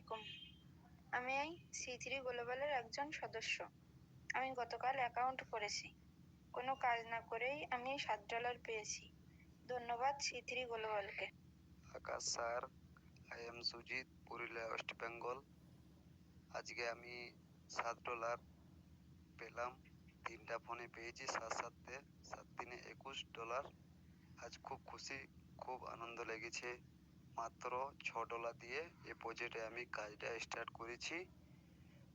আলাইকুম। আমি এই সি3 গ্লোবালের একজন সদস্য। আমি গতকাল অ্যাকাউন্ট করেছি। কোনো কাজ না করেই আমি $7 পেয়েছি। ধন্যবাদ সি3 গ্লোবালকে। Akash sir, I am Sujit, Purulia West Bengal. আজকে আমি $7 পেলাম। 3টা ফোনে পেয়েছি 7 দিনে $21। আজ খুব খুশি, খুব আনন্দ লেগেছে। মাত্র $6 দিয়ে এই প্রজেক্টে আমি কাজটা স্টার্ট করেছি।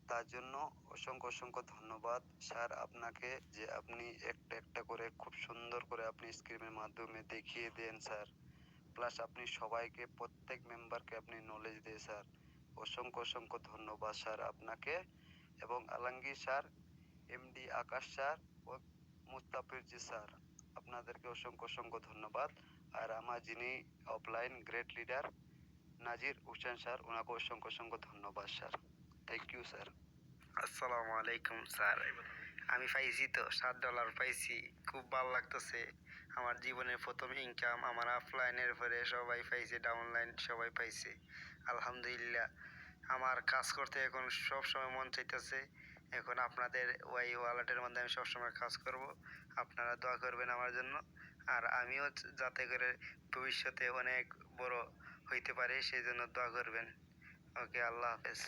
তার জন্য অসংখ্য ধন্যবাদ স্যার আপনাকে, যে আপনি একটা একটা করে খুব সুন্দর করে আপনি স্ক্রিনের মাধ্যমে দেখিয়ে দেন স্যার। প্লাস আপনি সবাইকে, প্রত্যেক মেম্বারকে আপনি নলেজ দেন স্যার। অসংখ্য ধন্যবাদ স্যার আপনাকে। এবং আলমগীর স্যার, এমডি আকাশ স্যার ও মুস্তাফিজি স্যার, আপনাদেরকে অসংখ্য ধন্যবাদ। আর আমার যিনি অফলাইন গ্রেট লিডার নাজির হোসেন স্যার, ওনাকে অসংখ্য ধন্যবাদ স্যার। Thank you sir. আসসালামু আলাইকুম স্যার। আমি পাইছি তো $7 পাইছি, খুব ভালো লাগতেছে। আমার জীবনের প্রথম ইনকাম। আমার অফলাইনের পরে সবাই পাইছে, ডাউনলাইন সবাই পাইছে, আলহামদুলিল্লাহ। আমার কাজ করতে এখন সবসময় মন চাইতেছে। এখন আপনাদের ওই ওয়ালেটের মধ্যে আমি সবসময় কাজ করব। আপনারা দোয়া করবেন আমার জন্য, আর আমিও যাতে করে ভবিষ্যতে অনেক বড় হইতে পারি সেই জন্য দোয়া করবেন। ওকে, আল্লাহ হাফেজ।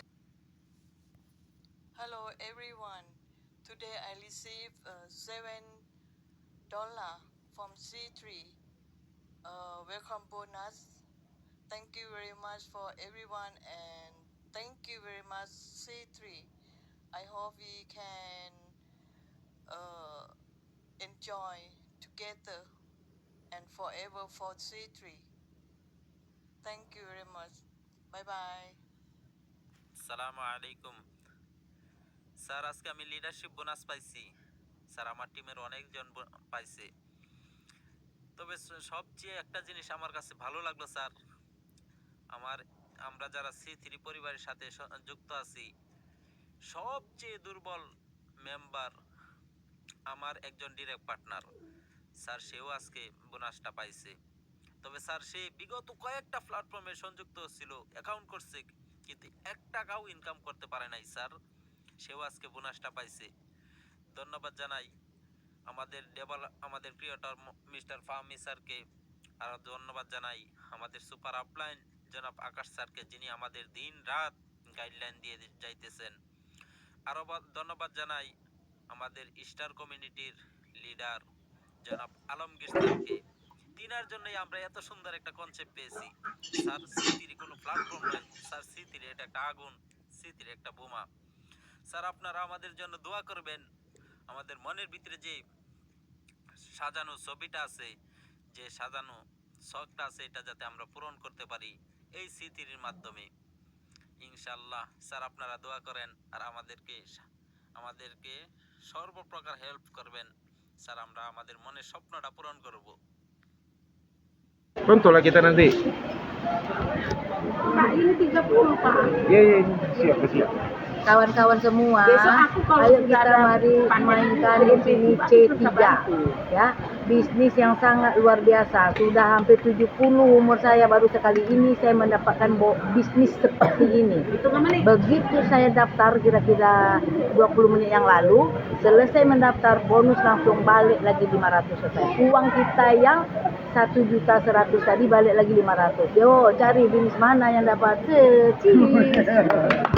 Hello everyone. Today I received $7 from C3 welcome bonus. Thank you very much for everyone, and thank you very much C3. I hope we can enjoy together and forever for C3. Thank you very much. Bye bye. আসসালামু আলাইকুম sir. আজকে আমি leadership bonus পাইছি sir. আমার টিমের অনেকজন পাইছে। তবে সবচেয়ে একটা জিনিস আমার কাছে ভালো লাগলো স্যার, আমরা যারা সি3 পরিবারের সাথে যুক্ত আছি, সবচেয়ে দুর্বল মেম্বার আমার একজন ডিরেক্ট পার্টনার স্যার, সেও আজকে বোনাসটা পাইছে। তবে স্যার সে বিগত কয়েকটা প্ল্যাটফর্মে সংযুক্ত ছিল, অ্যাকাউন্ট করছে, কিন্তু $1 ইনকাম করতে পারে নাই স্যার, সেও আজকে বোনাসটা পাইছে। ধন্যবাদ জানাই আমাদের ক্রিয়েটর মিস্টার ফাহমি স্যারকে। আর ধন্যবাদ জানাই আমাদের সুপার আপলাইন জনাব আকাশ স্যারকে, যিনি আমাদের দিন রাত গাইডলাইন দিয়ে যাইতেছেন। আরও ধন্যবাদ জানাই আমাদের স্টার কমিউনিটির লিডার জনাব আলমগীর স্যারকে। তিনার জন্যই আমরা এত সুন্দর একটা কনসেপ্ট পেয়েছি স্যার। সি3 কোনো প্ল্যাটফর্ম নয় স্যার, সি3 এটা একটা আগুন, সি3 একটা বোমা স্যার। আপনারা আমাদের জন্য দোয়া করবেন। আমাদের মনের ভিতরে যে সাজানো ছবিটা আছে, যে সাজানো শখটা আছে, এটা যাতে আমরা পূরণ করতে পারি এই সি3-র মাধ্যমে, ইনশাআল্লাহ। স্যার আপনারা দোয়া করেন আর আমাদেরকে সর্বপ্রকার হেল্প করবেন স্যার। আমরা আমাদের মনের স্বপ্নটা পূরণ করব। Pronto lah kita nanti. Pak, ini 30 Pak. Iya, siap. Kawan-kawan semua, ayo kita mari mainkan di sini C3 ya. Bisnis yang sangat luar biasa. Sudah hampir 70 umur saya, baru sekali ini saya mendapatkan bisnis seperti ini. Begitu saya daftar kira-kira 20 menit yang lalu, selesai mendaftar bonus langsung balik lagi 500 selesai. Uang kita yang 1.100.000 tadi balik lagi 500. Yo, cari bisnis mana yang dapat? Cheese.